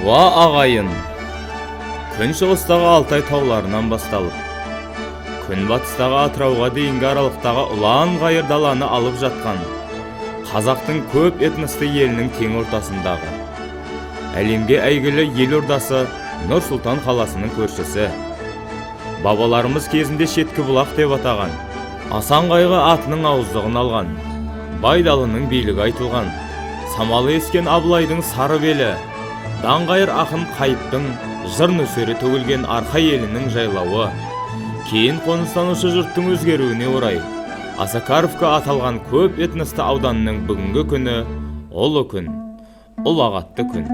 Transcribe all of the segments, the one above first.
Ва ағайын, күншығыстағы Алтай тауларынан басталып, күнбатыстағы Атырауға дейінгі аралықтағы ұлан ғайыр даланы алып жатқан қазақтың көп этносты елінің тең ортасындағы әлемге әйгілі елордасы Нұр-Сұлтан қаласының көршісі. Бабаларымыз кезінде шеткі бұлақ деп атаған, Асан қайғы атының ауыздығын алған, Байдалының билігі айтылған, самалы ескен Абылайдың сары белі, даңғайыр ақын Қайыптың жыр нөсері төгілген Арқа елінің жайлауы, кейін қоныстанушы жұрттың өзгеруіне орай Осакаровка аталған көп этносты ауданының бүгінгі күні ұлы күн, ұлағатты күн.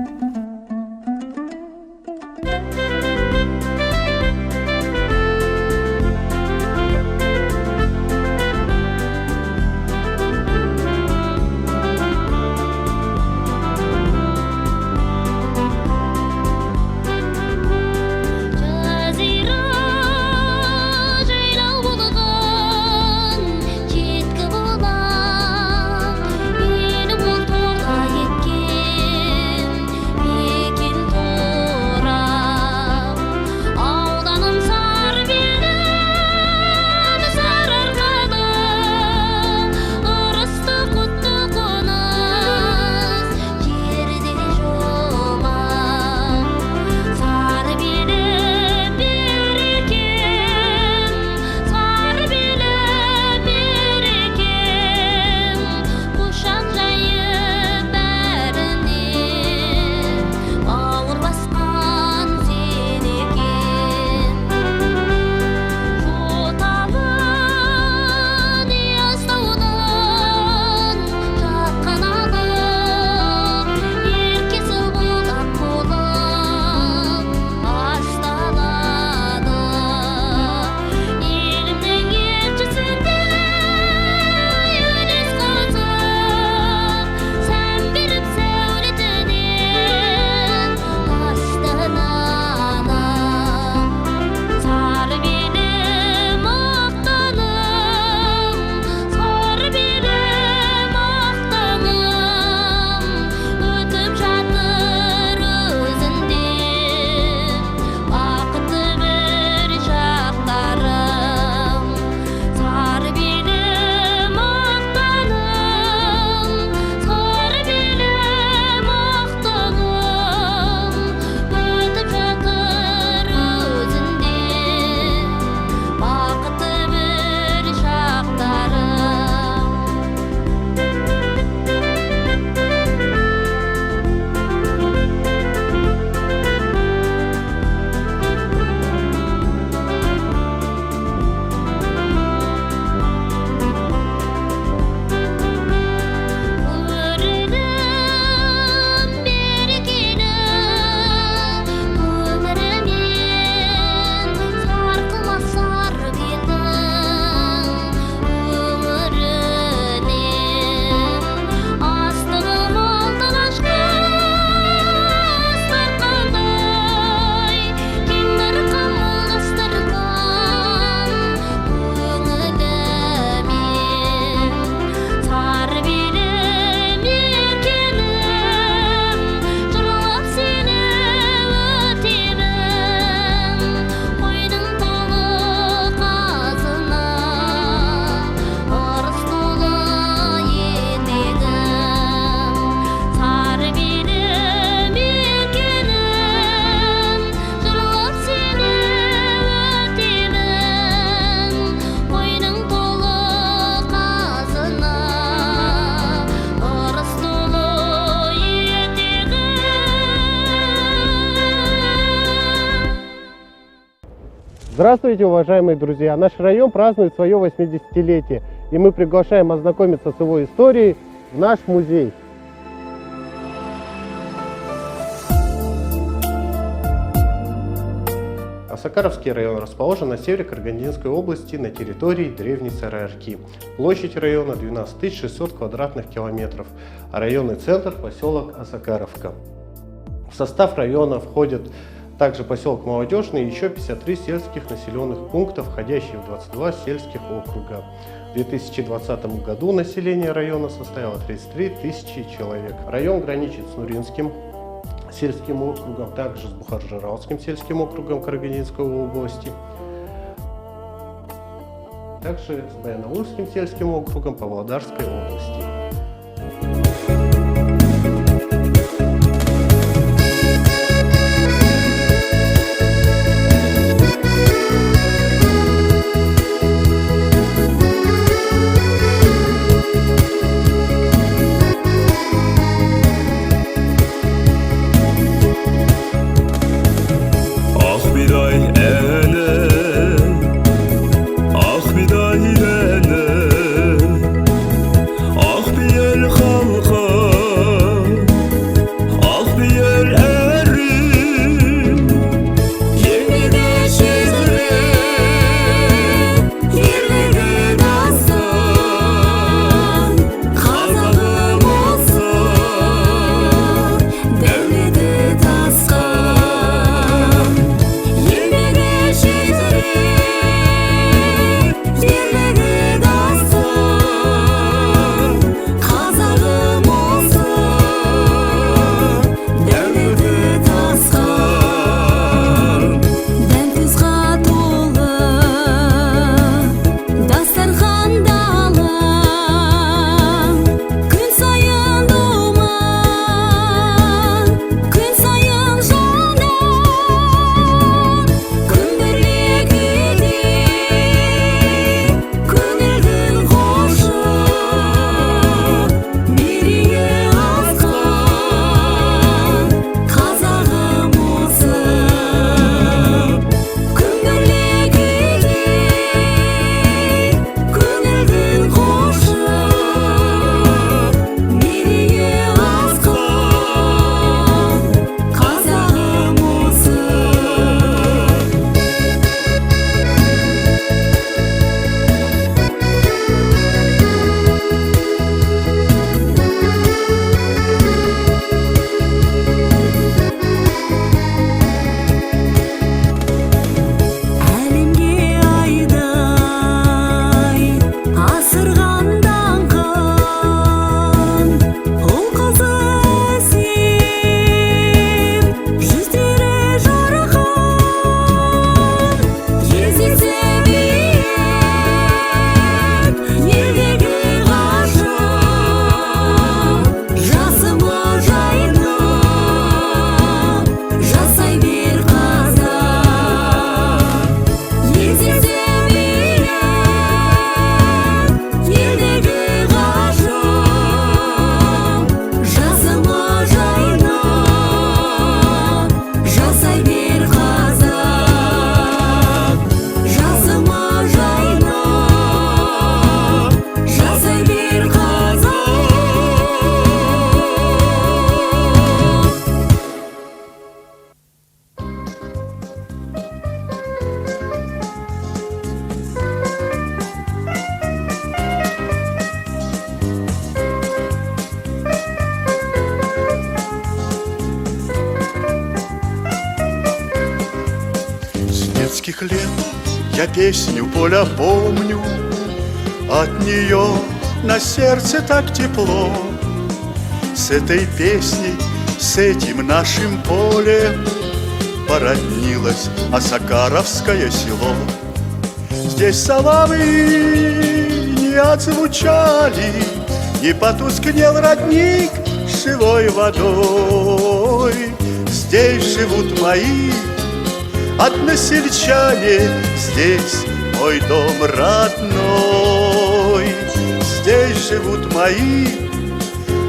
Здравствуйте, уважаемые друзья! Наш район празднует свое 80-летие, и мы приглашаем ознакомиться с его историей в наш музей. Осакаровский район расположен на севере Карагандинской области на территории древней Сары-Арки. Площадь района 12 600 квадратных километров, а районный центр – поселок Осакаровка. В состав района входят также поселок Молодежный и еще 53 сельских населенных пункта, входящие в 22 сельских округа. В 2020 году население района составило 33 тысячи человек. Район граничит с Нуринским сельским округом, также с Бухар-Жыраутским сельским округом Карагандинской области, также с Баянаулским сельским округом Павлодарской области. детских лет я песню поля помню, от нее на сердце так тепло. С этой песней, с этим нашим полем породнилось Осакаровское село. Здесь соловы не отзвучали, не потускнел родник с живой водой. Здесь живут мои односельчане, здесь мой дом родной. Здесь живут мои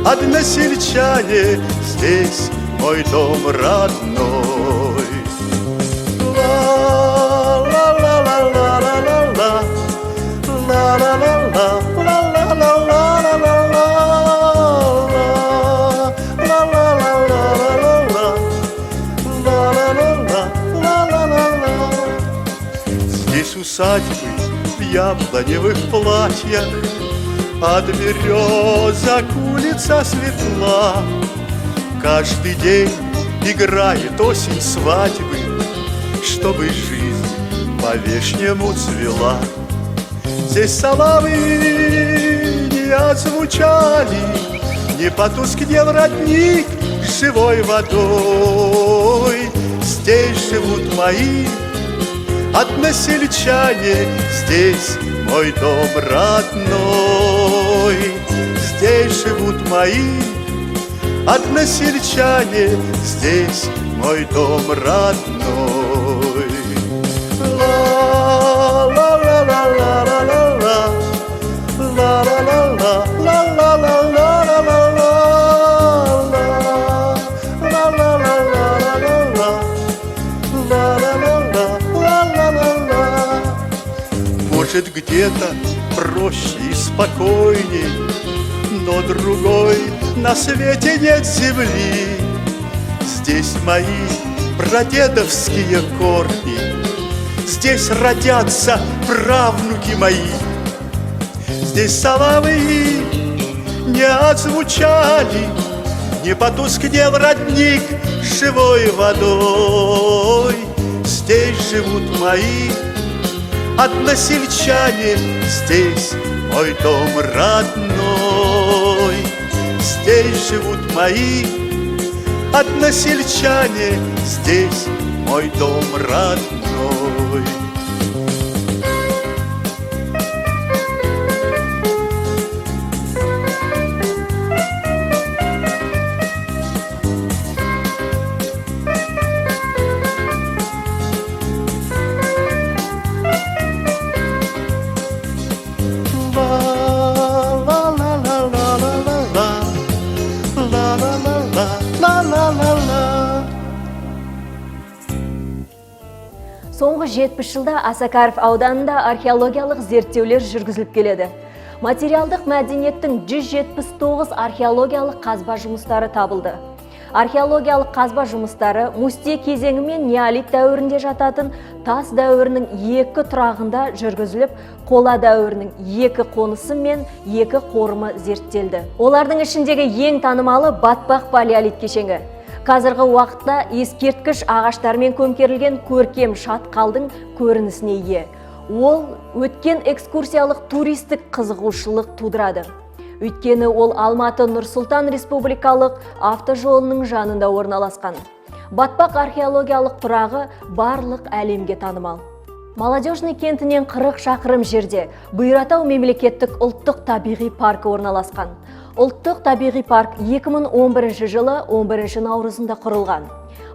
односельчане, здесь мой дом родной. Ла-ла-ла-ла-ла-ла-ла, здесь усадьбы в яблоневых платьях, от березок улица светла. Каждый день играет осень свадьбы, чтобы жизнь по-вешнему цвела. Здесь соловы не отзвучали, не потускнел родник живой водой. Здесь живут мои односельчане, здесь мой дом родной. Здесь живут мои односельчане, здесь мой дом родной. Может, где-то проще и спокойней, но другой на свете нет земли. Здесь мои прадедовские корни, здесь родятся правнуки мои. Здесь соловьи не отзвучали, не потускнел родник живой водой. Здесь живут мои односельчане, здесь мой дом родной. Здесь живут мои односельчане, здесь мой дом родной. Соңғы 70 жылда Осакаров ауданында археологиялық зерттеулер жүргізіліп келеді. Материалдық мәдениеттің 179 археологиялық қазба жұмыстары табылды. Археологиялық қазба жұмыстары Мустье кезеңі мен неолит дәуірінде жататын тас дәуірінің 2 тұрағында жүргізіліп, қола дәуірінің 2 қонысы мен 2 қорымы зерттелді. Олардың ішіндегі ең танымалы Батпақ палеолит кешені. Қазіргі уақытта ескерткіш ағаштармен көмкерілген көркем шатқалдың көрінісіне ие. Ол өткен экскурсиялық туристік қызығушылық тудырады. Өйткені ол Алматы Нұр-Сұлтан Республикалық автожолының жанында орналасқан. Батпақ археологиялық тұрағы барлық әлемге танымал. Молодежный кентінен 40 шақырым жерде Бұйратау мемлекеттік ұлттық табиғи паркі орналасқан. Ұлттық табиғи парк 2011 жылы 11 наурызында құрылған.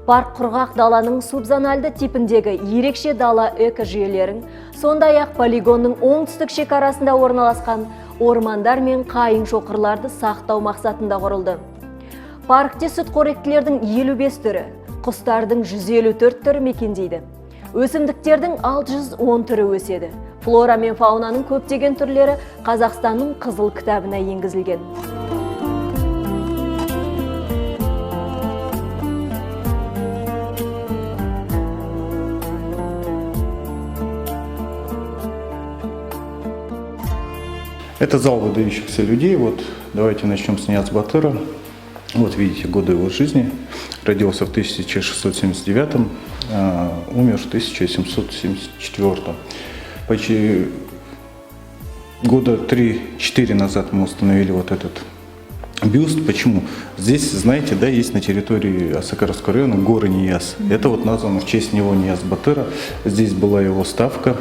Парк құрғақ даланың субзональды типіндегі ерекше дала экожүйелерін, сондай-ақ полигонның оңтүстік шекарасында орналасқан ормандар мен қайың шоқырларды сақтау мақсатында құрылды. Паркте сүтқоректілердің 55 түрі, құстардың 154 түрі мекендейді. Өсімдіктердің 610 түрі өседі. Флора мен фаунаның көптеген түрлері Қазақстанның қызыл кітабына енгізілген. Это зал выдающихся людей. Вот давайте начнем с Нияз Батыра. Вот видите годы его жизни. Родился в 1679, умер в 1774. Почти года 3-4 назад мы установили вот этот бюст. Почему? Здесь, знаете, да, есть на территории Осакаровского района горы Нияз. Это вот названо в честь него Нияз Батыра. Здесь была его ставка.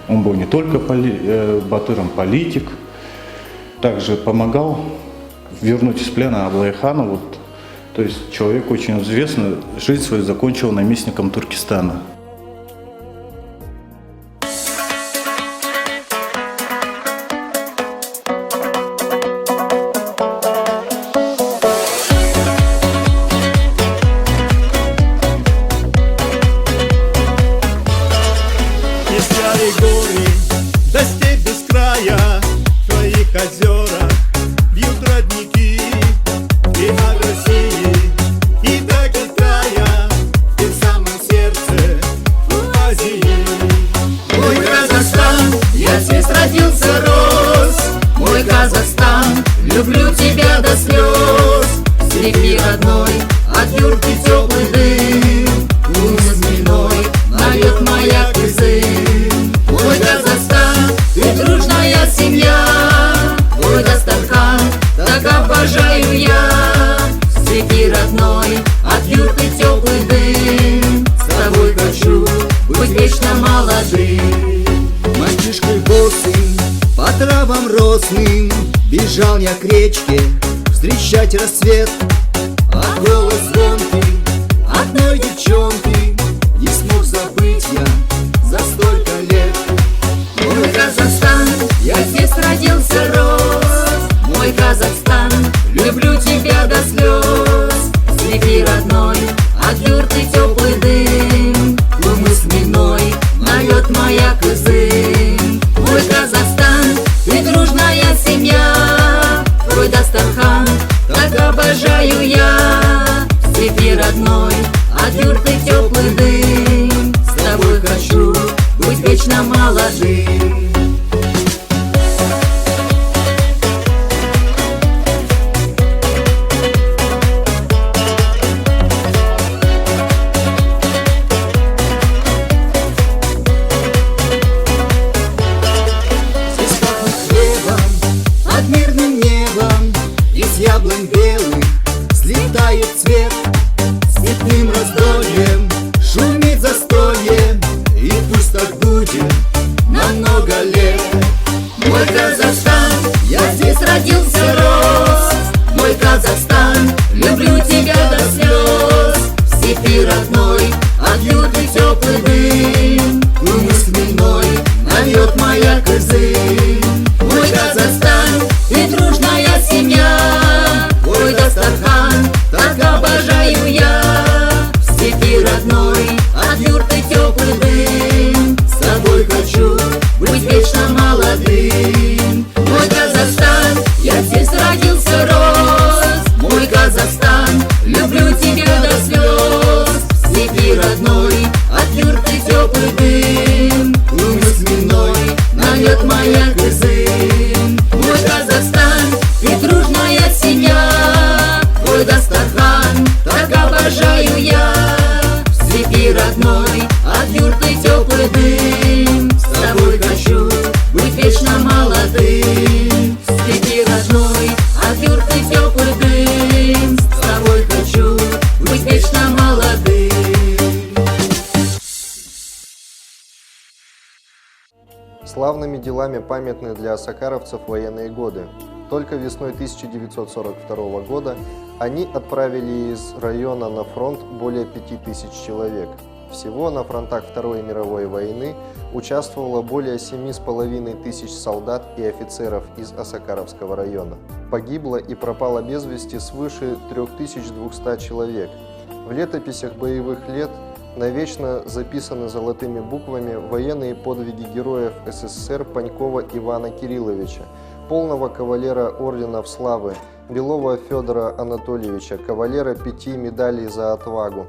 Он был не только батыром, политик. Также помогал вернуть из плена Аблайхана. Вот, то есть человек очень известный, жизнь свою закончил наместником Туркестана. Озера бьют родники, и от России, и до Китая, и в самом сердце Азии. Мой Казахстан, я здесь родился, рос. Мой Казахстан, люблю тебя до слез. С реки родной, от юрки теплый дым, луна змеиной нает моя сын. Мой Казахстан, ты дружная семья. Мой Дастархан, так обожаю я. нравом росным бежал я к речке встречать рассвет. А голос звонкий одной девчонки не смог забыть я за столько лет. Мой Казахстан, я здесь родился, рос. Мой Казахстан, люблю тебя до слез. Степи родной, от юрты теплый дым, лумы хмельной налет маяк и зым. Мой Казахстан, ты дружная семья, твой Дастархан, так обожаю я. Степи родной, от юрты теплый дым, с тобой хочу быть вечно молодым. Здесь пахнет хлебом, под мирным небом, из яблонь белых слетает цвет. Степным раздольем шумит застолье, и пусть так будет на много лет. Мой Казахстан, я здесь родился, рос. Мой Казахстан, люблю тебя до слез. В степи родной, от юрты теплый дым, лумы хмельной налет маяк и зым. Мой Казахстан, ты дружная семья, твой Дастархан, так обожаю я. В степи родной, от юрты теплый дым, с тобой хочу быть вечно молодым. Мой Казахстан, я здесь родился, рос. Мой Казахстан, люблю тебя до слез. В степи родной, от юрты теплый дым, лумы хмельной налет маяк и зым. Мой Казахстан, ты дружная семья, твой Дастархан, так обожаю я. В степи родной, от юрты теплый дым, с тобой хочу быть вечно молодым. В степи родной, от юрты теплый дым, с тобой хочу быть вечно молодым. Славными делами памятны для осакаровцев военные годы. Только весной 1942 года они отправили из района на фронт более 5000 человек. Всего на фронтах Второй мировой войны участвовало более 7500 солдат и офицеров из Осакаровского района. Погибло и пропало без вести свыше 3200 человек. В летописях боевых лет навечно записаны золотыми буквами военные подвиги героев СССР Панькова Ивана Кирилловича, полного кавалера орденов славы, Белова Федора Анатольевича, кавалера 5 медалей за отвагу,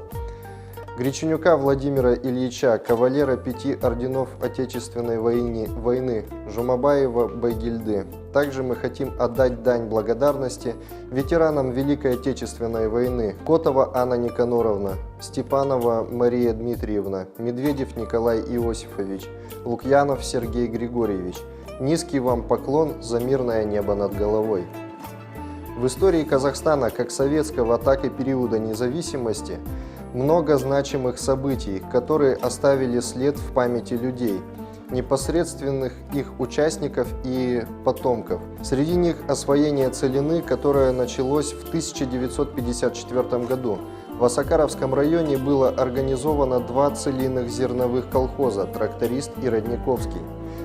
Греченюка Владимира Ильича, кавалера 5 орденов Отечественной войны, Жумабаева Байгильды. Также мы хотим отдать дань благодарности ветеранам Великой Отечественной войны: Котова Анна Никаноровна, Степанова Мария Дмитриевна, Медведев Николай Иосифович, Лукьянов Сергей Григорьевич. Низкий вам поклон за мирное небо над головой. В истории Казахстана, как советского, так и периода независимости, много значимых событий, которые оставили след в памяти людей, непосредственных их участников и потомков. Среди них освоение Целины, которое началось в 1954 году. В Осакаровском районе было организовано 2 целинных зерновых колхоза «Тракторист» и «Родниковский».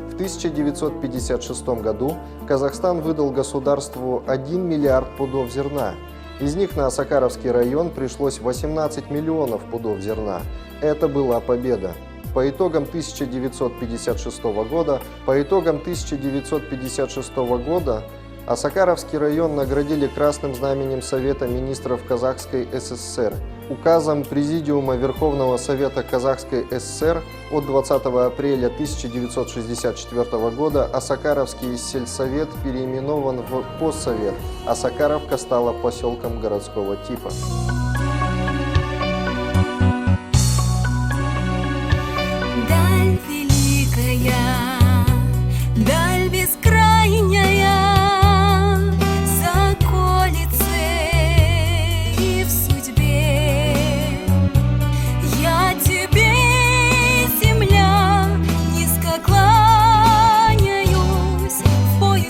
В 1956 году Казахстан выдал государству 1 миллиард пудов зерна. Из них на Осакаровский район пришлось 18 миллионов пудов зерна. Это была победа. По итогам 1956 года Осакаровский район наградили Красным Знаменем Совета Министров Казахской ССР. Указом Президиума Верховного Совета Казахской ССР от 20 апреля 1964 года Осакаровский сельсовет переименован в Поссовет. Осакаровка стала поселком городского типа. Даль великая, даль бескрайняя, за околицей и в судьбе. Я тебе, земля, низко кланяюсь, в бой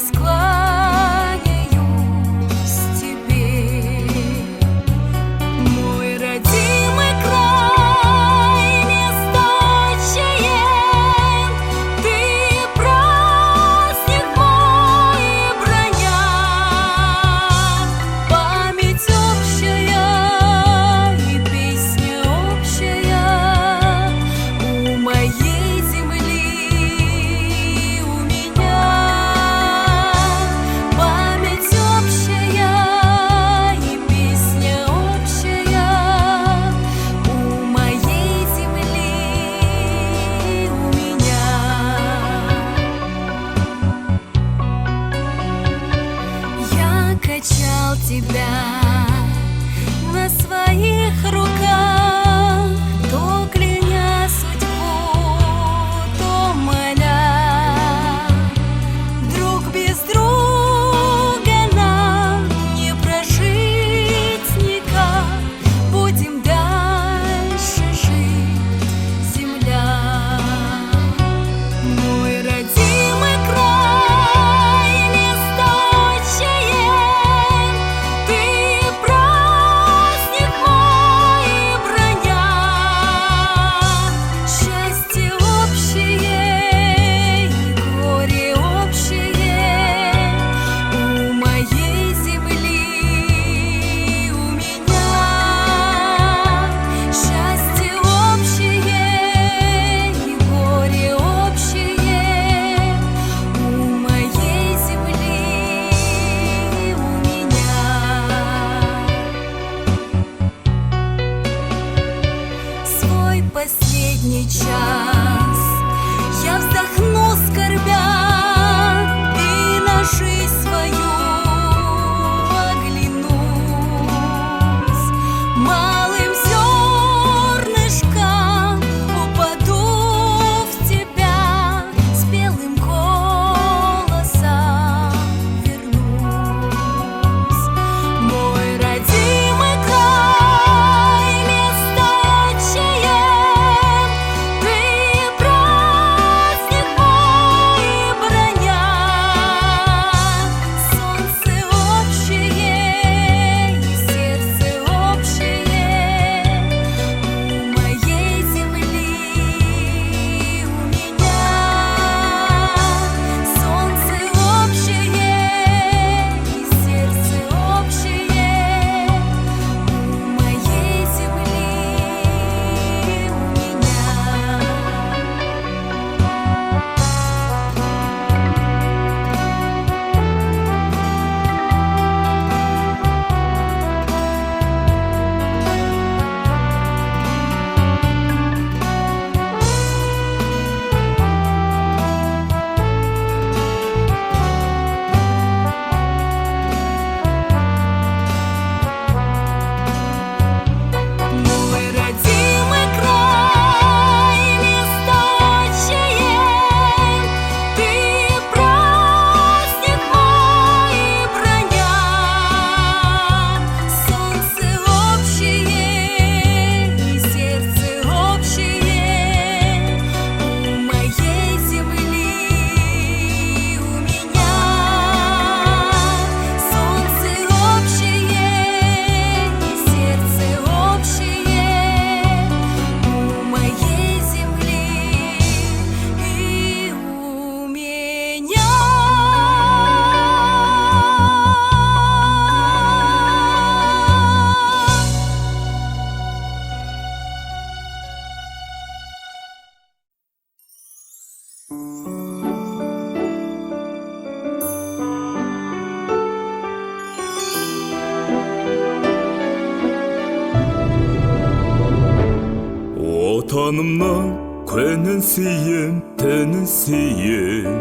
Отанымның көнін сүйем, түнін сүйем.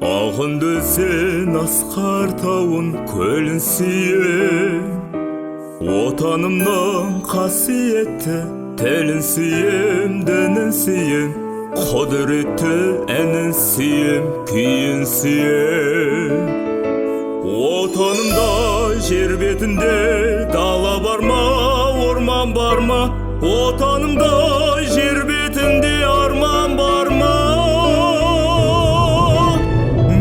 Ағынды өзен асқар тауын, көлін сүйем. Отанымның қасиетті тілін сүйем, дінін сүйем. Құдіретті әнін сүйем, күйін сүйем. Отанымда жер бетінде дала бар ма, орман бар ма? Отанымда жер бетінде арман бар ма?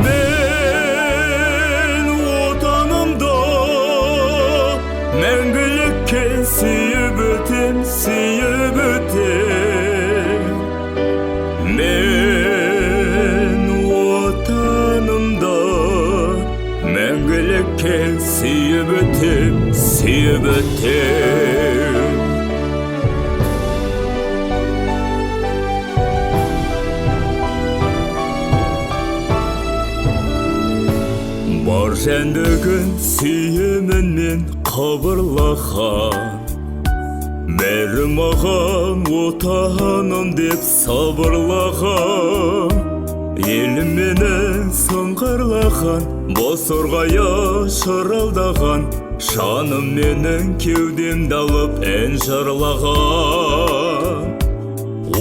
Мен отанымда мәңгілікке сүйіп өтем, сүйіп өтем. Мен отанымда мәңгілікке сүйіп өтем, сүйіп өтем. Бар жәндігін сүйемін мен қабырлаған, бәрі маған отаным деп сабырлаған. Елім менің сыңғырлаған, бос ұрғая шырылдаған, жаным менің кеудемді алып ән жырлаған.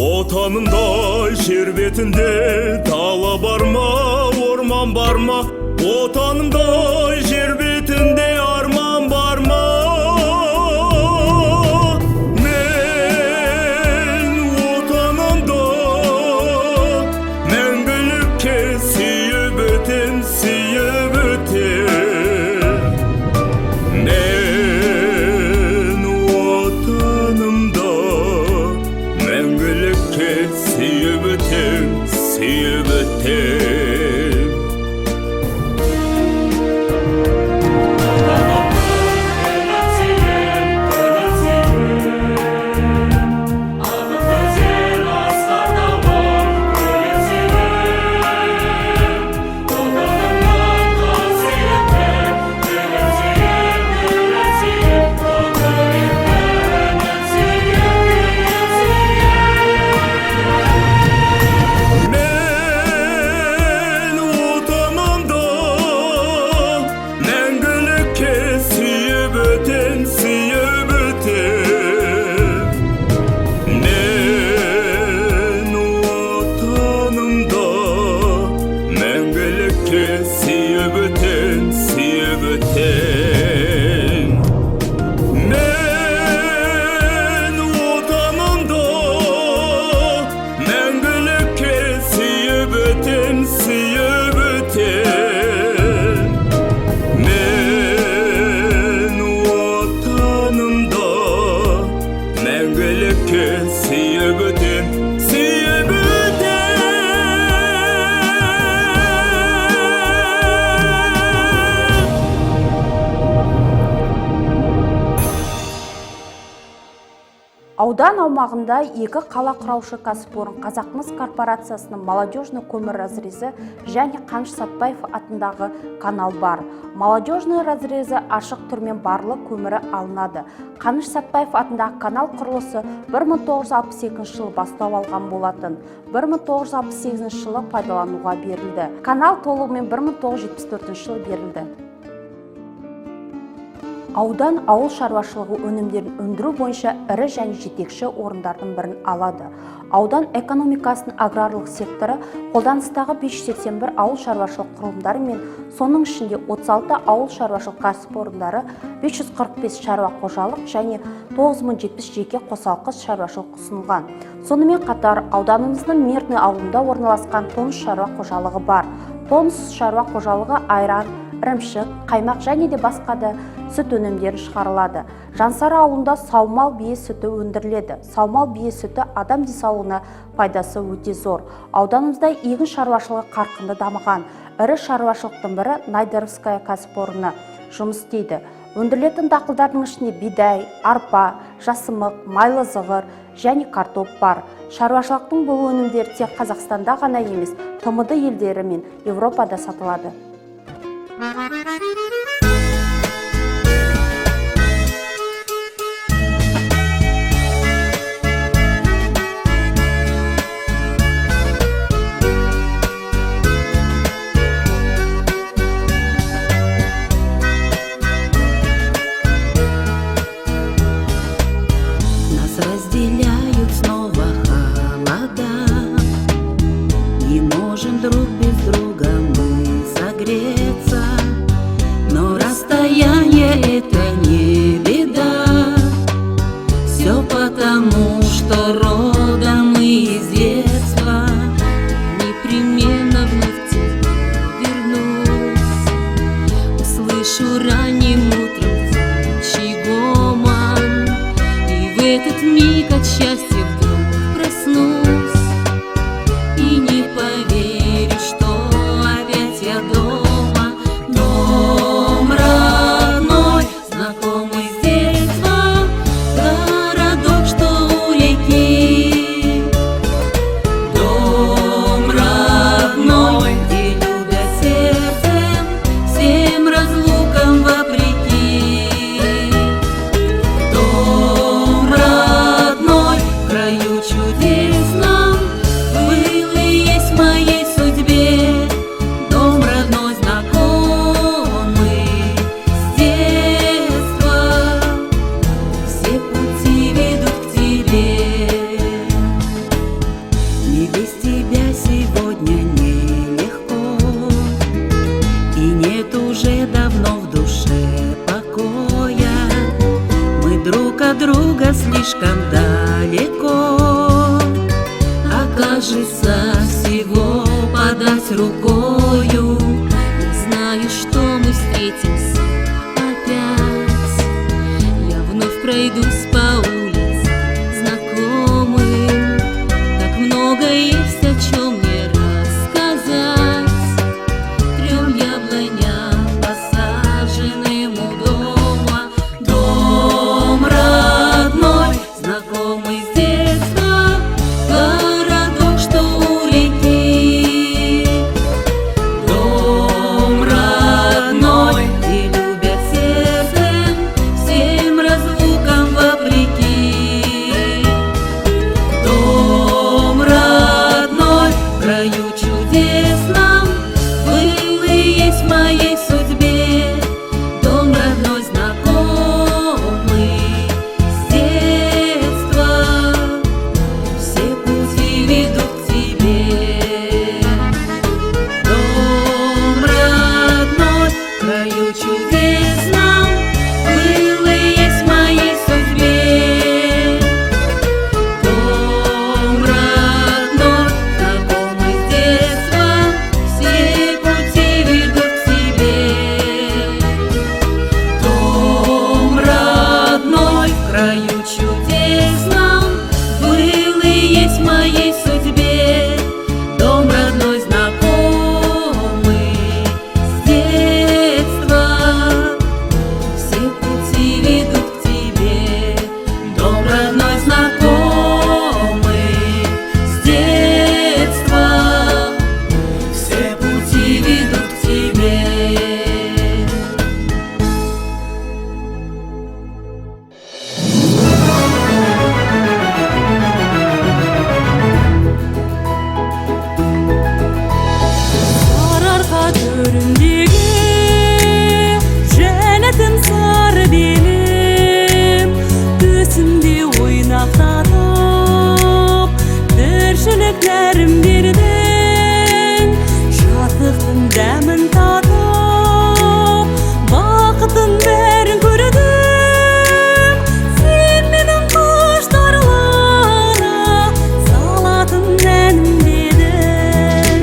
Отанымдай жер бетінде дала бар ма, орман бар ма? Отанымдай жер бетінде арман бар ма? Мен отанымда мәңгілікке сүйіп өтем, сүйіп өтем. Мен отанымда мәңгілікке сүйіп өтем, сүйіп өтем. Аудан аумағында екі қала құраушы кәсіпорын Қазақмыс корпорациясының молодежный көмір разрезі және Қаныш Сәтпаев атындағы канал бар. Молодежный разрезі ашық түрмен барлы көмірі алынады. Қаныш Сәтпаев атындағы канал құрылысы 1962 жылы бастау алған болатын. 1968 жылы пайдалануға берілді. Канал толығымен 1974 жылы берілді. Аудан ауыл шаруашылығы өнімдерін өндіру бойынша ірі және жетекші орындардың бірін алады. Аудан экономикасының аграрлық секторы қолданыстағы 581 ауыл шаруашылық құрылымдары мен соның ішінде 36 ауыл шаруашылық кәсіпорындары, 545 шаруа қожалық және 9070 жеке қосалқы шаруашылық ұсынылған. Сонымен қатар ауданымыздың Мерный ауылында орналасқан Тоныс шаруа қожалығы бар. Тоныс шаруа қожалығы айран, ірімшік, қаймақ және де басқа да сүт өнімдері шығарылады. Жансары ауылында саумал бие сүті өндіріледі. Саумал бие сүті адам денсаулығына пайдасы өте зор. Ауданымызда егін шаруашылығы қарқынды дамыған. Ірі шаруашылықтың бірі Найдаровская кәсіпорны жұмыс істейді. Өндірілетін дақылдардың ішінде бидай, арпа, жасымық, майлы зығыр және картоп бар. Шаруашылықтың бұл өнімдері тек Қазақстанда ғана емес, ТМД елдері мен Европада сатылады. подать рукою. Не знаю, что мы встретимся опять. Я вновь пройдусь по улице знакомым. Так много есть, о чем мне рассказать. Трем яблоням, посаженным у дома. Дом родной, знакомый с детства. Городок, что у реки. Дом родной, где любят сердцем, всем разлукам вопреки. Дом родной, в краю чудесном, был и есть в моей судьбе. Дом родной, знакомый с детства, все пути ведут к тебе. Дом родной, в краю чудесном, был и есть в моей судьбе. Дом родной, знакомый с детства, все пути ведут к тебе. Дом родной, в краю чудесном, был и есть в моей судьбе. Дом родной, знакомый с детства, все пути ведут к тебе. Дом родной, знакомый с детства, все пути ведут к тебе. Сарарқа төріндегі жәннәтім сары белім, төсімде ойнақтатып тіршіліктерім бердің. Шаттықтың дәмін татып, бақыттың бәрін көрдім. Сен менің құштарлана салатын әнім дедің.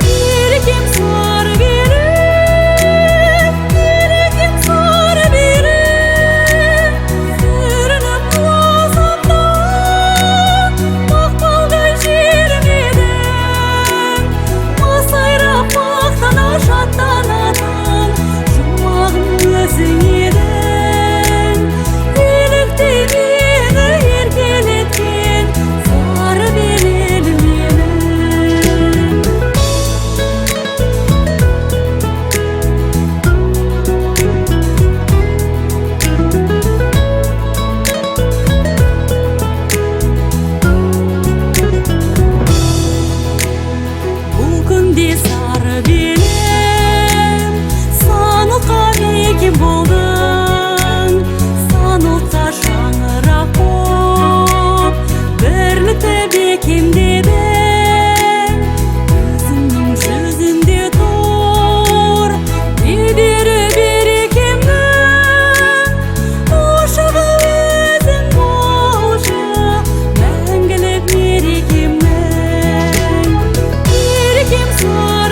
Еркем сары белім, еркем сары белім, сүрініп құласам да мақпалдай желмедің. Масайрап мақтана шаттанатын жұмағым өзің едің. Еліктей мені еркелеткен сары белім менің. Бұл күнде сары белім, саңылқа мекен болдың. Санылса шаңырақ боп, бірлікті бекемдедің. Өзіңнің жүзінде тұр бедері берекемнің. Ошағы өзің болшы, мәңгілік мерекемнің. Еркем сары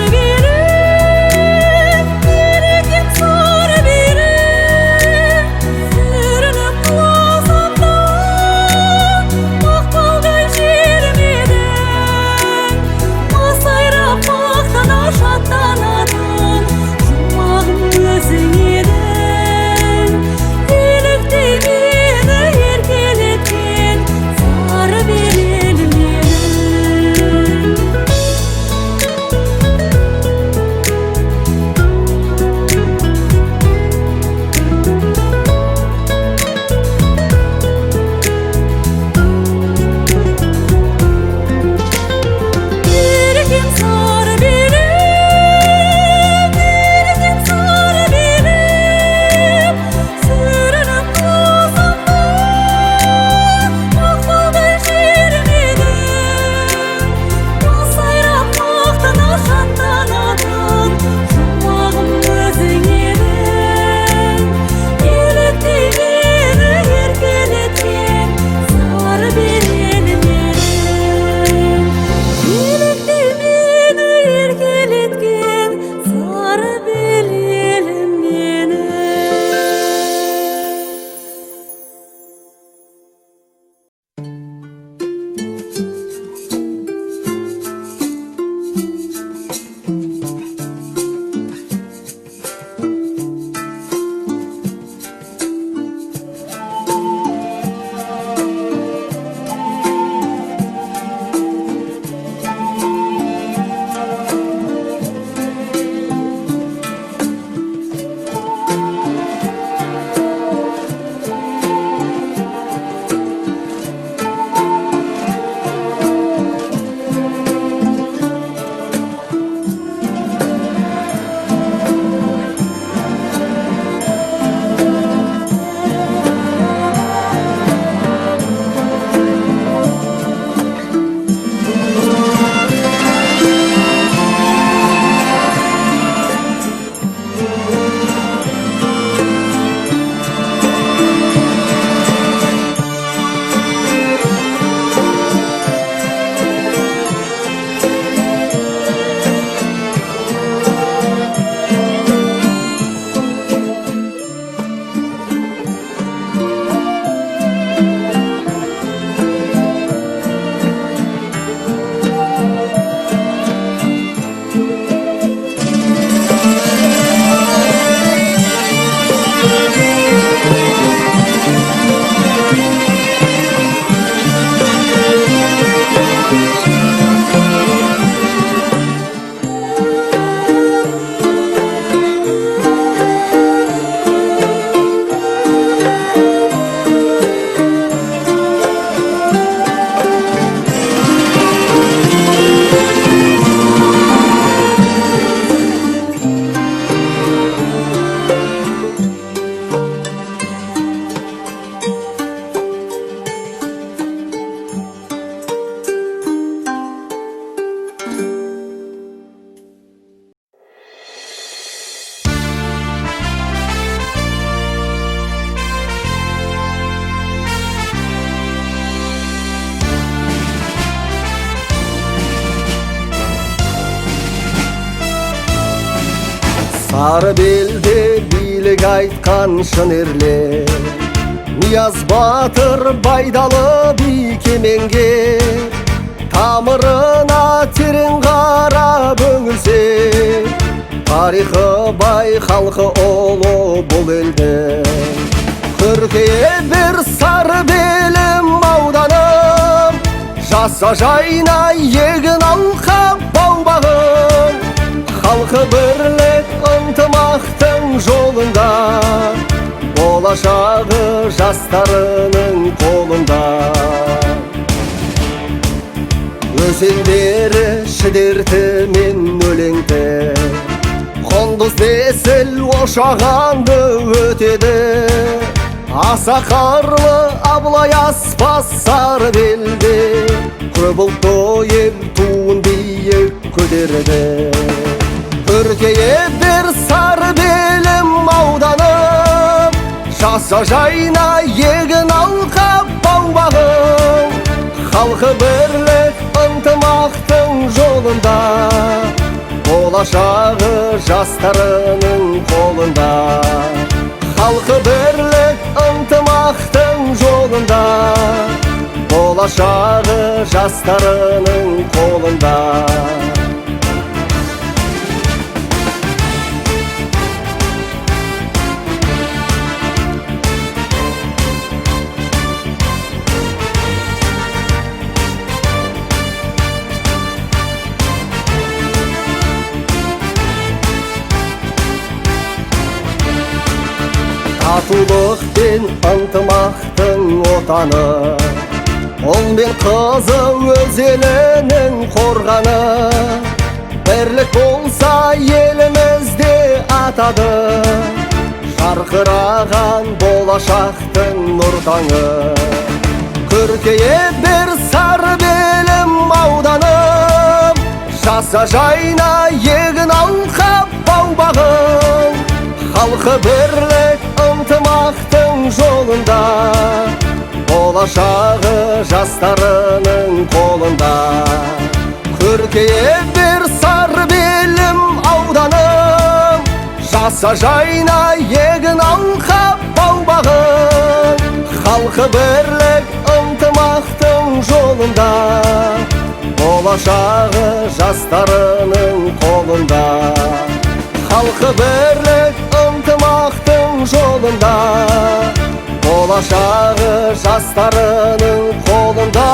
Сары белде билік айтқан шын ерлер, Нияз батыр байдалы би кеменге, тамырына терең қарап үңілсе, тарихы бай халқы ұлы бұл елді. Күркее бір сары белім ауданым, жаса жайна егін алқап бау-бағым. Халқы бірлік ынтымақтың жолында, болашағы жастарының қолында. Өзендері шідертімен өлеңді, құндыз несіл ошағанды өтеді. Аса қарлы Абылай аспас сары белде, көп ұлтты ел туын биік көтерді. Күркее бір сары белім ауданым, жаса жайна егін алқап бау-бағым. Халқы бірлік ынтымақтың жолында, болашағы жастарының қолында. Халқы бірлік ынтымақтың жолында, болашағы жастарының қолында. Татулық пен ынтымақтың отаны, ұл мен қызы өз елінің қорғаны. Бірлік болса елімізде атады, жарқыраған болашақтың нұр таңы. Күркее бір сары белім ауданым, жаса жайна егін алқап бау-бағым. Халқы бірлік ынтымақтың жолында, болашағы жастарының қолында. Күркее бір сары белім ауданым, жаса жайна егін алқап бау-бағым. Халқы бірлік ынтымақтың жолында, болашағы жастарының қолында. Халқы бірлік ынтымақтың жолында, болашағы жастарының қолында.